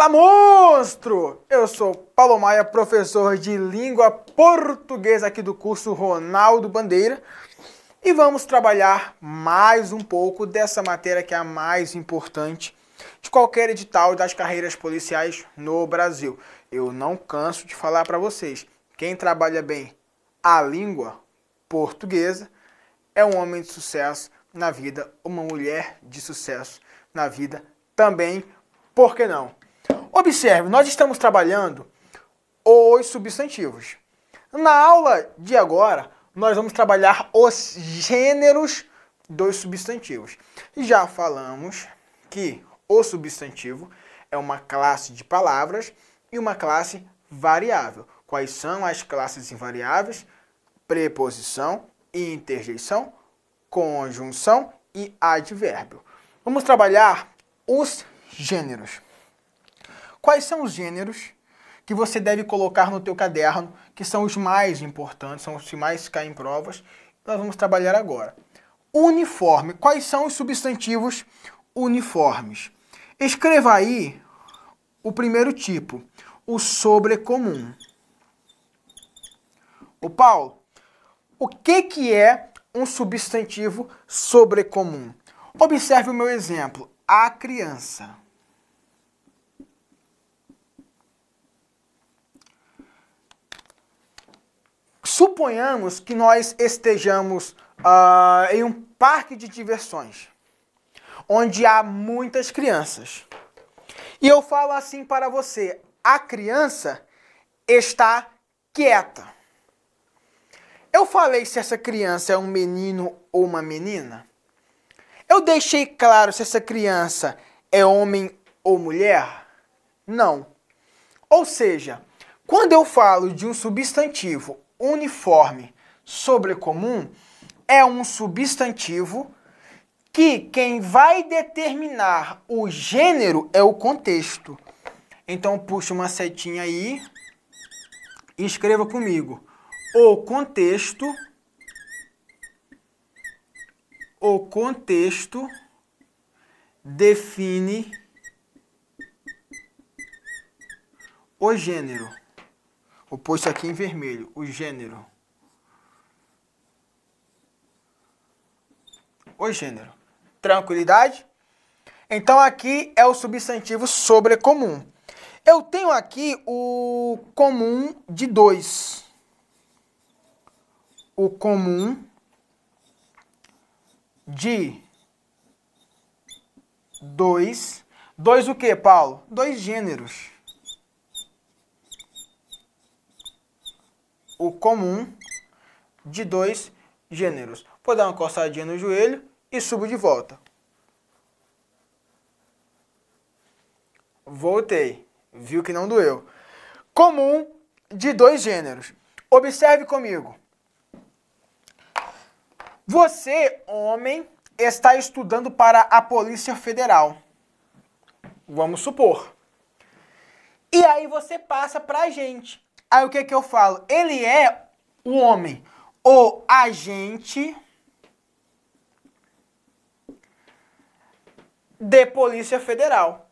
Fala, monstro! Eu sou Paulo Maia, professor de língua portuguesa aqui do curso Ronaldo Bandeira, e vamos trabalhar mais um pouco dessa matéria que é a mais importante de qualquer edital das carreiras policiais no Brasil. Eu não canso de falar para vocês, quem trabalha bem a língua portuguesa é um homem de sucesso na vida, uma mulher de sucesso na vida também, por que não? Observe, nós estamos trabalhando os substantivos. Na aula de agora, nós vamos trabalhar os gêneros dos substantivos. Já falamos que o substantivo é uma classe de palavras e uma classe variável. Quais são as classes invariáveis? Preposição, interjeição, conjunção e advérbio. Vamos trabalhar os gêneros. Quais são os gêneros que você deve colocar no teu caderno, que são os mais importantes, são os que mais caem em provas? Nós vamos trabalhar agora. Uniforme. Quais são os substantivos uniformes? Escreva aí o primeiro tipo, o sobrecomum. Ô Paulo, o que é um substantivo sobrecomum? Observe o meu exemplo, a criança. Suponhamos que nós estejamos em um parque de diversões, onde há muitas crianças. E eu falo assim para você, a criança está quieta. Eu falei se essa criança é um menino ou uma menina? Eu deixei claro se essa criança é homem ou mulher? Não. Ou seja, quando eu falo de um substantivo uniforme sobrecomum, é um substantivo que quem vai determinar o gênero é o contexto. Então puxa uma setinha aí e escreva comigo. O contexto define o gênero. Vou pôr isso aqui em vermelho, o gênero. O gênero. Tranquilidade? Então aqui é o substantivo sobrecomum. Eu tenho aqui o comum de dois. O comum de dois. Dois o quê, Paulo? Dois gêneros. O comum de dois gêneros. Vou dar uma coçadinha no joelho e subo de volta. Voltei. Viu que não doeu. Comum de dois gêneros. Observe comigo. Você, homem, está estudando para a Polícia Federal. Vamos supor. E aí você passa para a gente. Aí o que eu falo? Ele é o homem, o agente de Polícia Federal.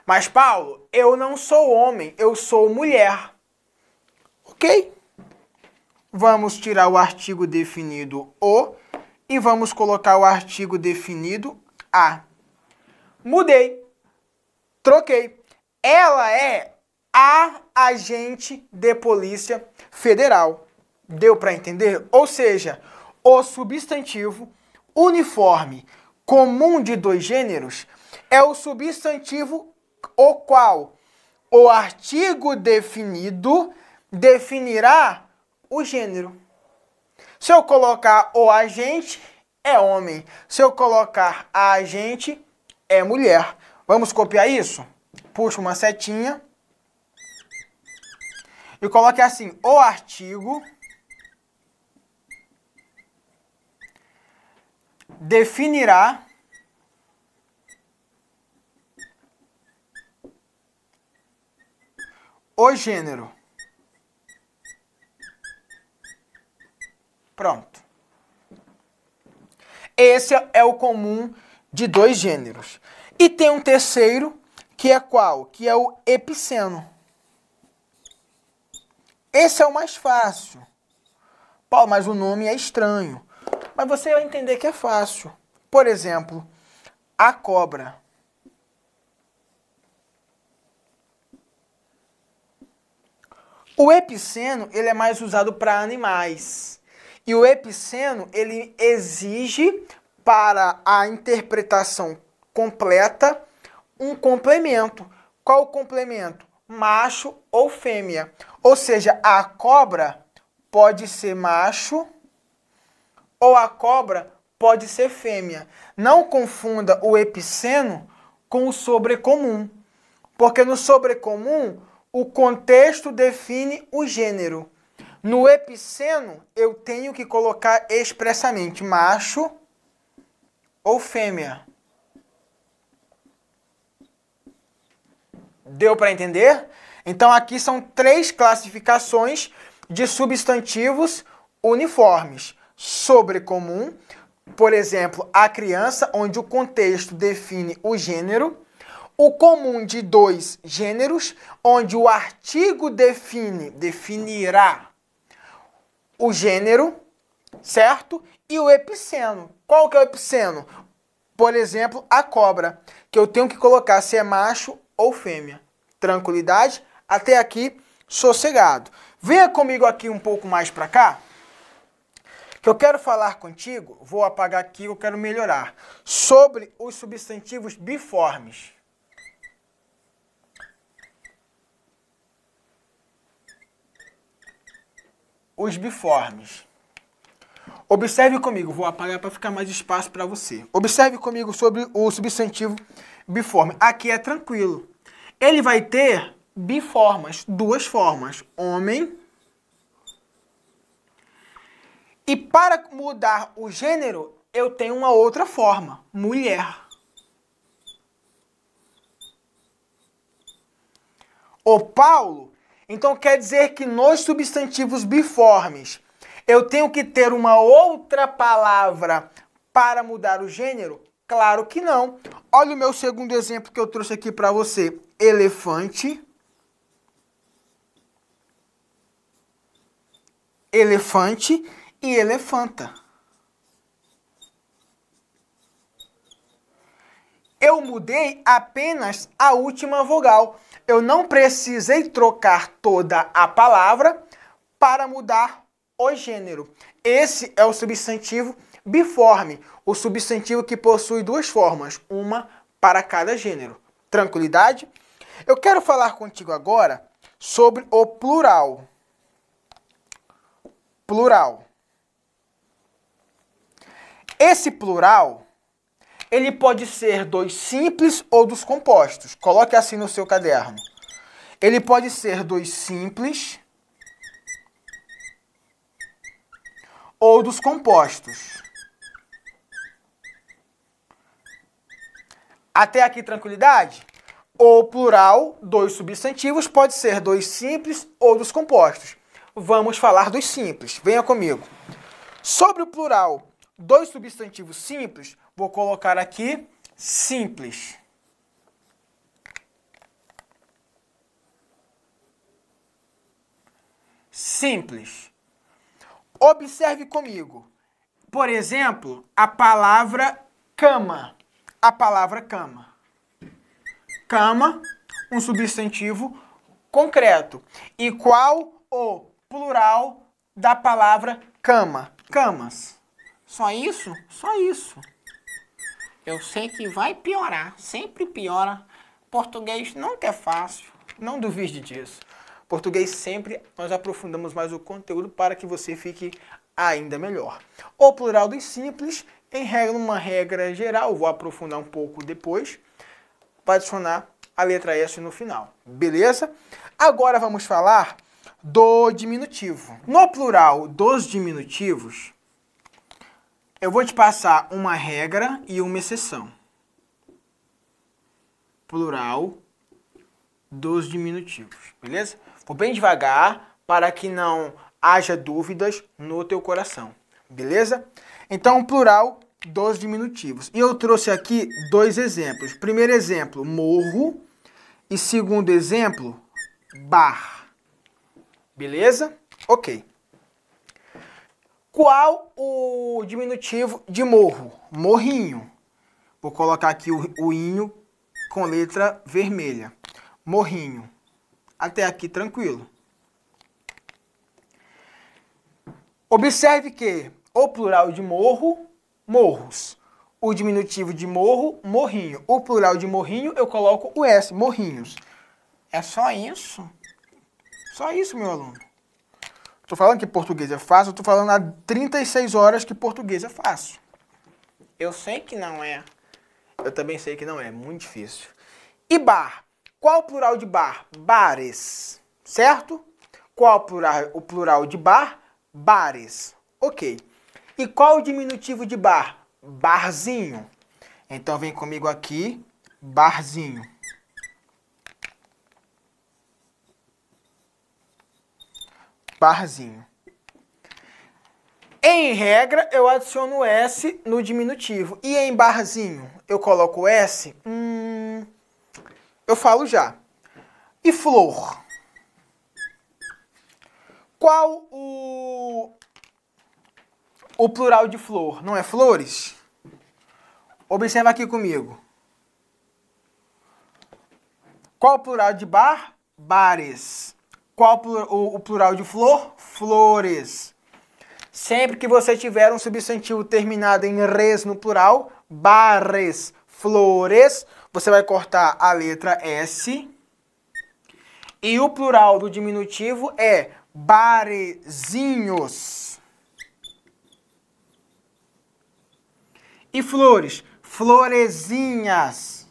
Mas, Paulo, eu não sou homem, eu sou mulher. Ok? Vamos tirar o artigo definido o e vamos colocar o artigo definido a. Mudei. Troquei. Ela é a agente de Polícia Federal. Deu para entender? Ou seja, o substantivo uniforme comum de dois gêneros é o substantivo o qual o artigo definido definirá o gênero. Se eu colocar o agente, é homem. Se eu colocar a agente, é mulher. Vamos copiar isso? Puxa uma setinha. E coloque assim, o artigo definirá o gênero. Pronto. Esse é o comum de dois gêneros. E tem um terceiro, que é qual? Que é o epiceno. Esse é o mais fácil. Paulo, mas o nome é estranho. Mas você vai entender que é fácil. Por exemplo, a cobra. O epiceno, ele é mais usado para animais. E o epiceno, ele exige para a interpretação completa um complemento. Qual o complemento? Macho ou fêmea. Ou seja, a cobra pode ser macho ou a cobra pode ser fêmea. Não confunda o epiceno com o sobrecomum, porque no sobrecomum o contexto define o gênero. No epiceno eu tenho que colocar expressamente macho ou fêmea. Deu para entender? Então aqui são 3 classificações de substantivos uniformes. Sobrecomum, por exemplo, a criança, onde o contexto define o gênero. O comum de 2 gêneros, onde o artigo definirá o gênero, certo? E o epiceno. Qual que é o epiceno? Por exemplo, a cobra, que eu tenho que colocar se é macho ou fêmea. Tranquilidade? Até aqui, sossegado. Venha comigo aqui um pouco mais para cá, que eu quero falar contigo, vou apagar aqui, eu quero melhorar, sobre os substantivos biformes. Os biformes. Observe comigo, vou apagar para ficar mais espaço para você. Observe comigo sobre o substantivo biforme. Aqui é tranquilo. Ele vai ter biformas, 2 formas, homem. E para mudar o gênero, eu tenho uma outra forma, mulher. O Paulo, então quer dizer que nos substantivos biformes eu tenho que ter uma outra palavra para mudar o gênero? Claro que não. Olha o meu segundo exemplo que eu trouxe aqui para você. Elefante. Elefante e elefanta. Eu mudei apenas a última vogal. Eu não precisei trocar toda a palavra para mudar o gênero. Esse é o substantivo biforme, o substantivo que possui 2 formas, uma para cada gênero. Tranquilidade? Eu quero falar contigo agora sobre o plural. Plural. Esse plural, ele pode ser dos simples ou dos compostos. Coloque assim no seu caderno. Ele pode ser dos simples ou dos compostos. Até aqui, tranquilidade? O plural dos substantivos pode ser dos simples ou dos compostos. Vamos falar dos simples. Venha comigo. Sobre o plural dos substantivos simples, vou colocar aqui simples. Simples. Observe comigo. Por exemplo, a palavra cama. A palavra cama. Cama, um substantivo concreto. E qual o plural da palavra cama? Camas. Só isso? Só isso. Eu sei que vai piorar. Sempre piora. Português nunca é fácil. Não duvide disso. Português sempre nós aprofundamos mais o conteúdo para que você fique ainda melhor. O plural dos simples, uma regra geral, vou aprofundar um pouco depois, para adicionar a letra S no final. Beleza? Agora vamos falar do diminutivo. No plural dos diminutivos, eu vou te passar uma regra e uma exceção. Plural dos diminutivos, beleza? Vou bem devagar para que não haja dúvidas no teu coração, beleza? Então, plural dos diminutivos. E eu trouxe aqui 2 exemplos. Primeiro exemplo, morro. E segundo exemplo, bar. Beleza? Ok. Qual o diminutivo de morro? Morrinho. Vou colocar aqui o inho com letra vermelha. Morrinho. Até aqui tranquilo. Observe que o plural de morro, morros. O diminutivo de morro, morrinho. O plural de morrinho, eu coloco o S, morrinhos. É só isso? Só isso, meu aluno. Estou falando que português é fácil, estou falando há 36 horas que português é fácil. Eu sei que não é. Eu também sei que não é, muito difícil. E bar? Qual o plural de bar? Bares. Certo? Qual o plural de bar? Bares. Ok. E qual o diminutivo de bar? Barzinho. Então vem comigo aqui, barzinho. Barzinho. Em regra, eu adiciono S no diminutivo. E em barzinho, eu coloco S? Eu falo já. E flor? Qual o plural de flor? Não é flores? Observa aqui comigo. Qual o plural de bar? Bares. Qual o plural de flor? Flores. Sempre que você tiver um substantivo terminado em res no plural, bares, flores, você vai cortar a letra S. E o plural do diminutivo é barezinhos. E flores, florezinhas.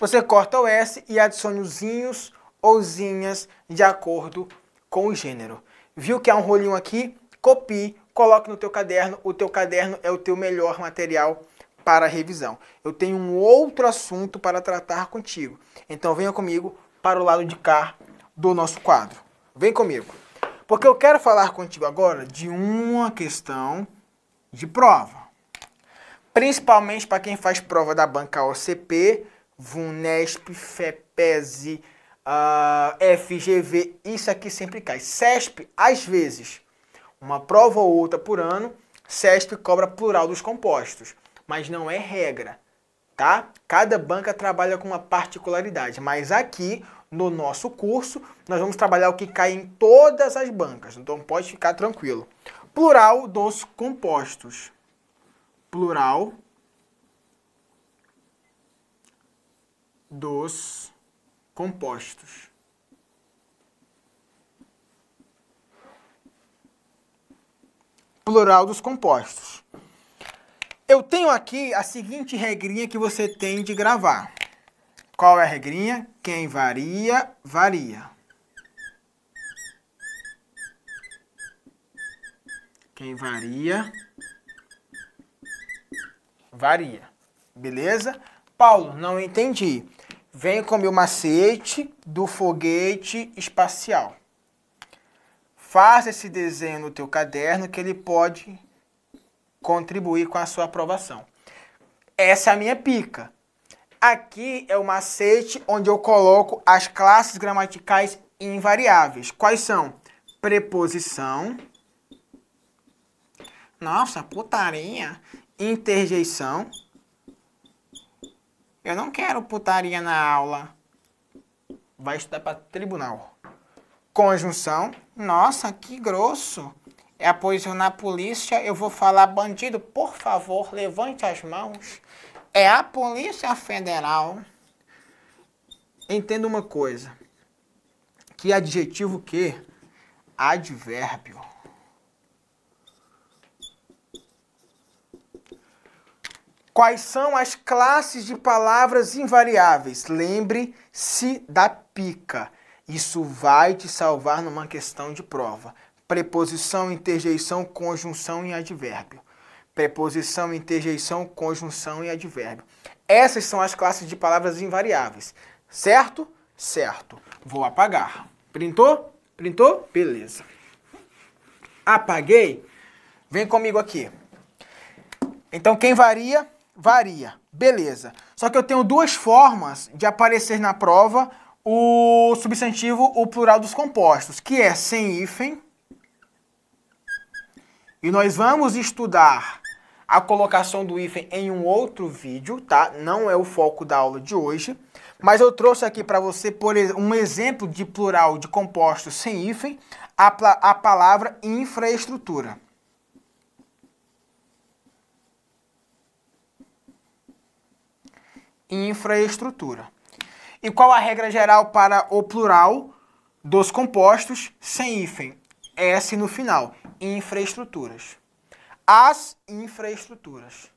Você corta o S e adiciona os inhos ou zinhas de acordo com o gênero. Viu que há um rolinho aqui? Copie, coloque no teu caderno. O teu caderno é o teu melhor material para revisão. Eu tenho um outro assunto para tratar contigo. Então venha comigo para o lado de cá do nosso quadro. Vem comigo. Porque eu quero falar contigo agora de uma questão de prova. Principalmente para quem faz prova da banca OCP, VUNESP, FEPESE, FGV, isso aqui sempre cai. CESP, às vezes, uma prova ou outra por ano, CESP cobra plural dos compostos, mas não é regra, tá? Cada banca trabalha com uma particularidade, mas aqui no nosso curso nós vamos trabalhar o que cai em todas as bancas, então pode ficar tranquilo. Plural dos compostos. Plural dos compostos. Plural dos compostos. Eu tenho aqui a seguinte regrinha que você tem de gravar. Qual é a regrinha? Quem varia, varia. Quem varia, varia. Beleza? Paulo, não entendi. Vem com o meu macete do foguete espacial. Faça esse desenho no teu caderno que ele pode contribuir com a sua aprovação. Essa é a minha pica. Aqui é o macete onde eu coloco as classes gramaticais invariáveis. Quais são? Preposição. Nossa, putaria. Interjeição. Eu não quero putaria na aula. Vai estudar para tribunal. Conjunção. Nossa, que grosso. É apoisionar a polícia. Eu vou falar bandido. Por favor, levante as mãos. É a Polícia Federal. Entenda uma coisa. Que adjetivo que? Advérbio. Quais são as classes de palavras invariáveis? Lembre-se da pica. Isso vai te salvar numa questão de prova. Preposição, interjeição, conjunção e advérbio. Preposição, interjeição, conjunção e advérbio. Essas são as classes de palavras invariáveis. Certo? Certo. Vou apagar. Printou? Printou? Beleza. Apaguei. Vem comigo aqui. Então, quem varia, varia. Beleza. Só que eu tenho duas formas de aparecer na prova o substantivo, o plural dos compostos, que é sem hífen. E nós vamos estudar a colocação do hífen em um outro vídeo, tá? Não é o foco da aula de hoje. Mas eu trouxe aqui para você, por um exemplo de plural de compostos sem hífen, a palavra infraestrutura. Infraestrutura. E qual a regra geral para o plural dos compostos sem hífen? S no final. Infraestruturas. As infraestruturas.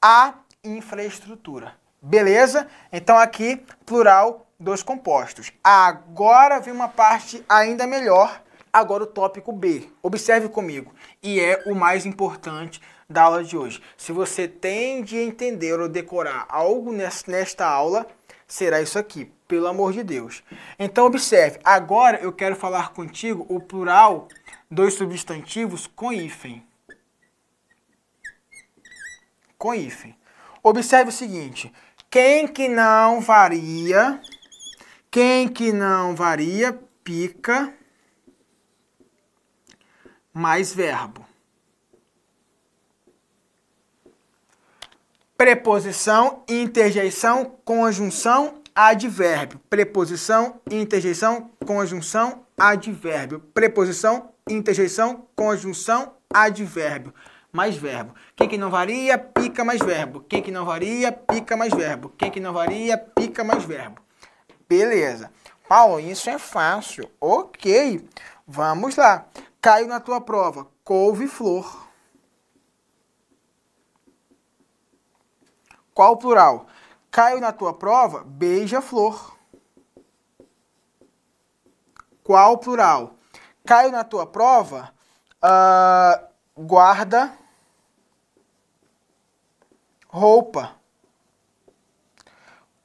A infraestrutura. Beleza? Então aqui, plural dos compostos. Agora vem uma parte ainda melhor. Agora o tópico B. Observe comigo. E é o mais importante da aula de hoje. Se você tem de entender ou decorar algo nesta aula, será isso aqui. Pelo amor de Deus. Então observe. Agora eu quero falar contigo o plural dos substantivos com hífen. Com hífen. Observe o seguinte. Quem que não varia, pica mais verbo. Preposição, interjeição, conjunção, advérbio. Preposição, interjeição, conjunção, advérbio. Preposição, interjeição, conjunção, advérbio. Mais verbo. Quem que não varia, pica mais verbo. Quem que não varia, pica mais verbo. Quem que não varia, pica mais verbo. Beleza. Paulo, isso é fácil. Ok. Vamos lá. Caiu na tua prova. Couve-flor. Qual o plural? Caiu na tua prova. Beija-flor. Qual o plural? Caiu na tua prova. Guarda roupa.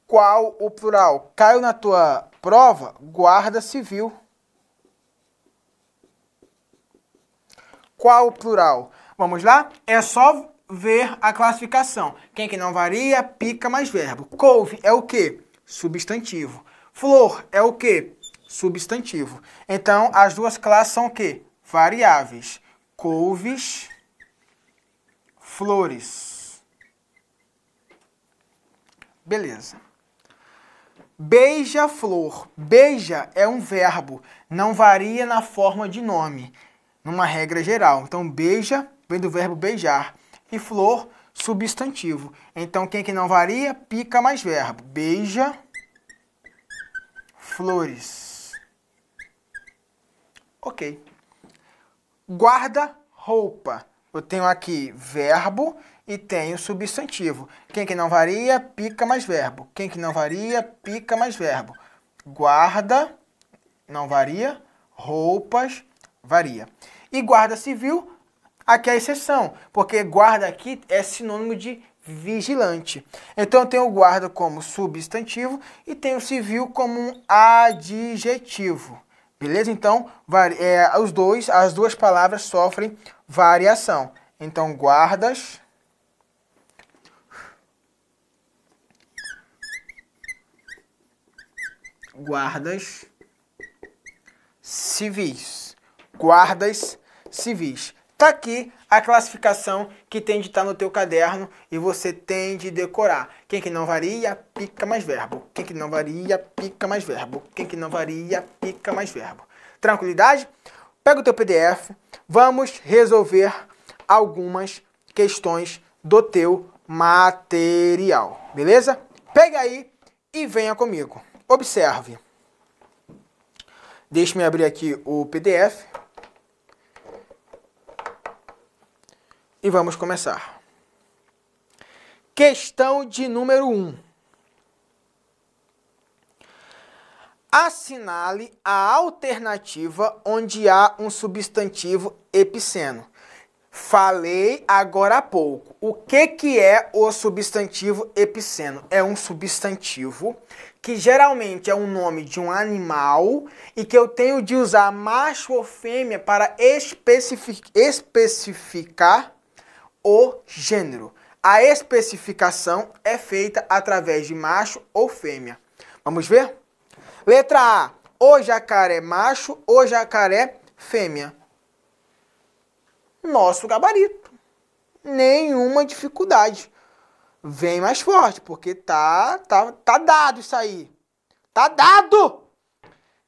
Qual o plural? Caiu na tua prova? Guarda civil. Qual o plural? Vamos lá? É só ver a classificação. Quem que não varia, pica mais verbo. Couve é o quê? Substantivo. Flor é o quê? Substantivo. Então, as duas classes são o quê? Variáveis. Couves, flores. Beleza. Beija-flor. Beija é um verbo. Não varia na forma de nome. Numa regra geral. Então, beija vem do verbo beijar. E flor, substantivo. Então, quem que não varia, pica mais verbo. Beija, flores. Ok. Guarda-roupa. Eu tenho aqui verbo e tenho substantivo. Quem que não varia, pica mais verbo. Quem que não varia, pica mais verbo. Guarda, não varia. Roupas, varia. E guarda civil, aqui é a exceção, porque guarda aqui é sinônimo de vigilante. Então eu tenho o guarda como substantivo e tenho o civil como um adjetivo. Beleza? Então, as duas palavras sofrem variação. Então, guardas civis. Guardas civis. Tá aqui a classificação que tem de estar no teu caderno e você tem de decorar. Quem que não varia, pica mais verbo. Quem que não varia, pica mais verbo. Quem que não varia, pica mais verbo. Tranquilidade? Pega o teu PDF, vamos resolver algumas questões do teu material. Beleza? Pega aí e venha comigo. Observe. Deixe-me abrir aqui o PDF. E vamos começar. Questão de número 1. Assinale a alternativa onde há um substantivo epiceno. Falei agora há pouco. O que é o substantivo epiceno? É um substantivo que geralmente é um nome de um animal e que eu tenho de usar macho ou fêmea para especificar o gênero. A especificação é feita através de macho ou fêmea. Vamos ver? Letra A. O jacaré macho, o jacaré fêmea. Nosso gabarito. Nenhuma dificuldade. Vem mais forte, porque tá dado isso aí. Tá dado!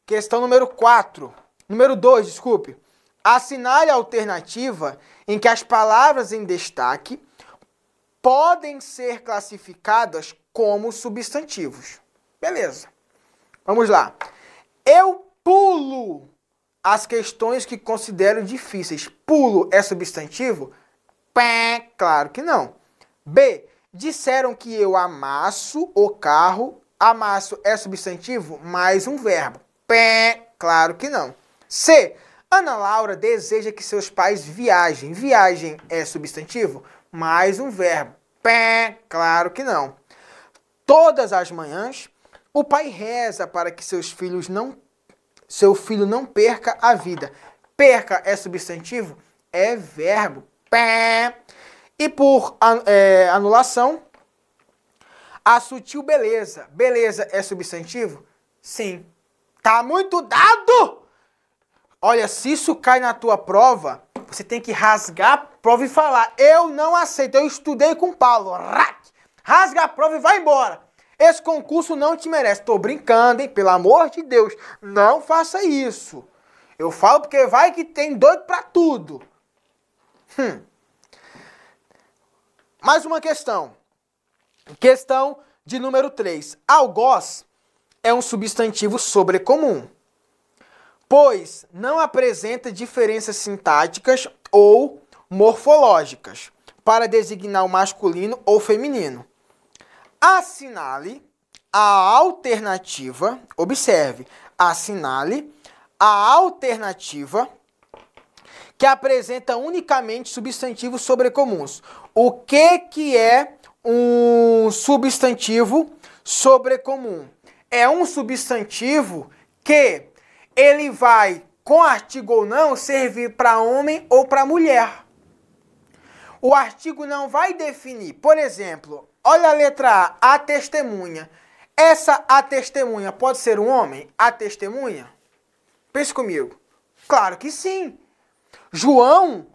Questão número 4. Número 2, desculpe. Assinale a alternativa em que as palavras em destaque podem ser classificadas como substantivos. Beleza. Vamos lá. Eu pulo as questões que considero difíceis. Pulo é substantivo? Pé, claro que não. B. Disseram que eu amasso o carro. Amasso é substantivo? Mais um verbo. Pé, claro que não. C. Ana Laura deseja que seus pais viajem. Viagem é substantivo? Mais um verbo. Pé, claro que não. Todas as manhãs, o pai reza para que seu filho não perca a vida. Perca é substantivo? É verbo. Pé. E por anulação, a sutil beleza. Beleza é substantivo? Sim. Tá muito dado! Olha, se isso cai na tua prova, você tem que rasgar a prova e falar: eu não aceito, eu estudei com o Paulo. Rasga a prova e vai embora. Esse concurso não te merece. Tô brincando, hein? Pelo amor de Deus, não faça isso. Eu falo porque vai que tem doido pra tudo. Mais uma questão. Questão de número 3. Algoz é um substantivo sobrecomum, pois não apresenta diferenças sintáticas ou morfológicas para designar o masculino ou feminino. Assinale a alternativa, observe, assinale a alternativa que apresenta unicamente substantivos sobrecomuns. O que é um substantivo sobrecomum? É um substantivo que ele vai, com artigo ou não, servir para homem ou para mulher. O artigo não vai definir. Por exemplo, olha a letra A, a testemunha. Essa a testemunha pode ser um homem? A testemunha? Pense comigo. Claro que sim. João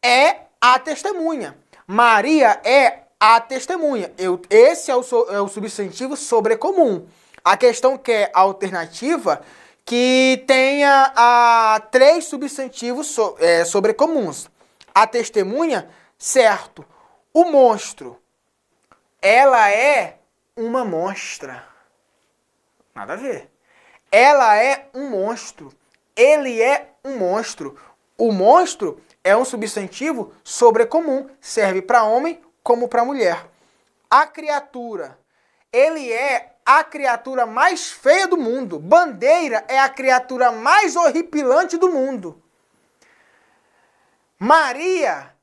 é a testemunha. Maria é a testemunha. Esse é o substantivo sobrecomum. A questão que é a alternativa que tenha 3 substantivos sobrecomuns. A testemunha, certo. O monstro, ela é uma monstra. Nada a ver. Ela é um monstro. Ele é um monstro. O monstro é um substantivo sobrecomum. Serve para homem como para mulher. A criatura, ele é a criatura mais feia do mundo. Bandeira é a criatura mais horripilante do mundo. Maria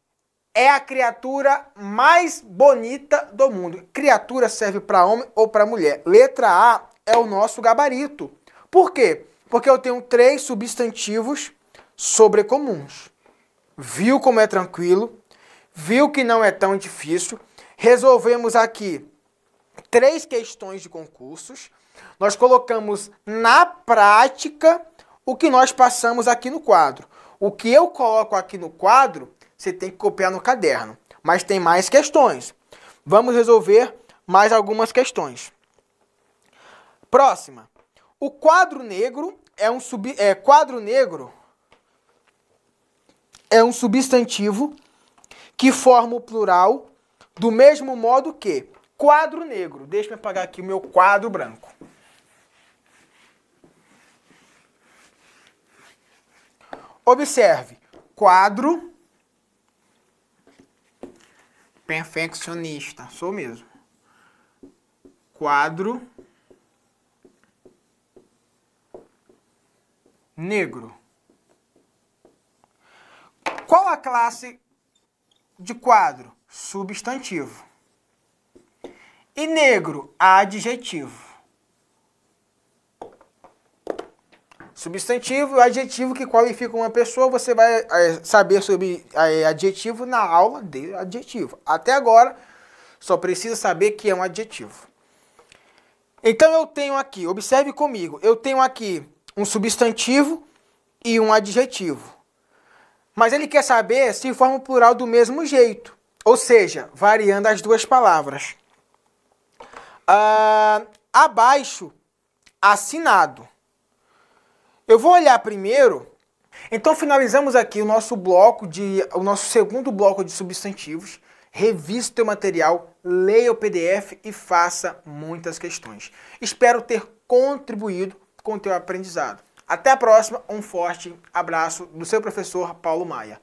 é a criatura mais bonita do mundo. Criatura serve para homem ou para mulher. Letra A é o nosso gabarito. Por quê? Porque eu tenho 3 substantivos sobrecomuns. Viu como é tranquilo? Viu que não é tão difícil? Resolvemos aqui 3 questões de concursos. Nós colocamos na prática o que nós passamos aqui no quadro. O que eu coloco aqui no quadro, você tem que copiar no caderno. Mas tem mais questões. Vamos resolver mais algumas questões. Próxima. O quadro negro é um substantivo que forma o plural do mesmo modo que quadro negro. Deixa eu apagar aqui o meu quadro branco. Observe. Quadro. Perfeccionista. Sou mesmo. Quadro. Negro. Qual a classe de quadro? Substantivo. E negro, adjetivo. substantivo e adjetivo que qualifica uma pessoa. Você vai saber sobre adjetivo na aula de adjetivo. Até agora, só precisa saber que é um adjetivo. Então eu tenho aqui, observe comigo, eu tenho aqui um substantivo e um adjetivo. Mas ele quer saber se forma o plural do mesmo jeito, ou seja, variando as duas palavras. Abaixo, assinado. Eu vou olhar primeiro. Então finalizamos aqui o nosso segundo bloco de substantivos. Revise o teu material, leia o PDF e faça muitas questões. Espero ter contribuído com o teu aprendizado. Até a próxima, um forte abraço do seu professor Paulo Maia.